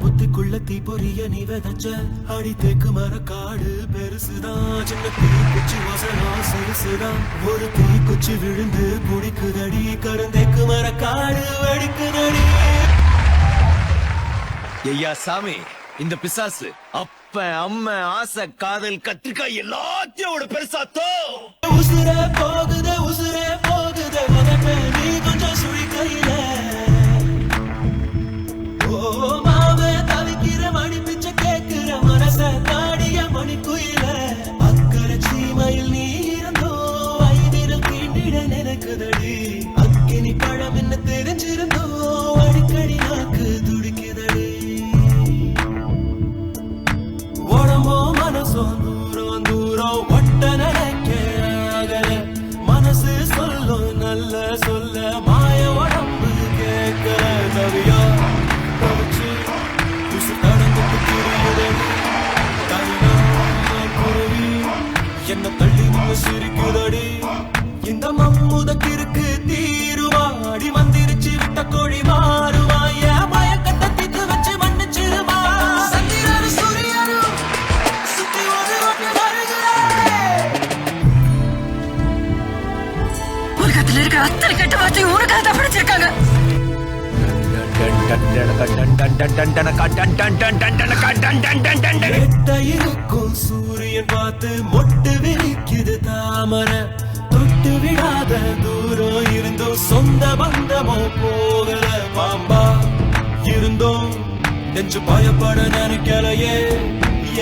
புத்திக்குள்ள தீப்பொரிய நீ விதைச்ச அடி தேக்கு மர காடு பெருசுதான். சின்ன தீக்குச்சி வசனம் சிறுசுதான். ஒரு தீக்குச்சி விழுந்து புடிக்குதடி கருந்தேக்கு மர காடு வெடிக்குதடி. ஐயா சாமி, இந்த பிசாசு அப்ப அம்மா ஆசை காதல் கத்திரிக்காய் எல்லாத்தையும் பெருசாத்தோ. உசுரே போகுதே உசுரே போகுதே உனக்கு நீ கொஞ்சம் சுழி கையில. ஓ மாவே தவிக்கிற மணி பிச்சை கேட்கிற மனச தாடிய மணி குயில. அக்கறை சீமையில் நீ இருந்தோ ஐவிரல் தீண்டிட நினைக்குதடி. அக்கினி பழம் என்ன தெரிஞ்சிருந்தோ அடிக்கடி நாக்கு துடிக்குதடி. உடம்போ மனசோ தூரம் தூரம் ஒட்ட நினைக்க மனசு சொல்லும் நல்ல சொல்ல மாய உடம்பு கேட்க தவியா தவிச்சு உசு தடந்துட்டு திரியுதடி. குருவி என்ன தள்ளி நின்று சிரிக்குதடி. இந்த மம்முதக்கிருக்கு தீருவா அடி மந்திரிச்சு விட்ட கோழி மாறுவா. என் மயக்கத்தை தீத்து வச்சு மன்னிச்சிருமா. சந்திரரு சூரியரு சுத்தி ஒரு வருகிறாரே. உலகத்துல இருக்கிற அத்தனை கெட்ட வார்த்தை உனக்காக தான் படிச்சிருக்காங்க. இருக்கும் சூரியன் பார்த்து மொட்டு விரிக்குது தாமரை. தொட்டு விடாத தூரம் இருந்தோம் சொந்த பந்தமோ போகல. பாம்பா இருந்தோம் நெஞ்சு பயப்பட நினைக்கலையே.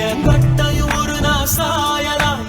என் கட்டையும் ஒரு நான் சாயலாம்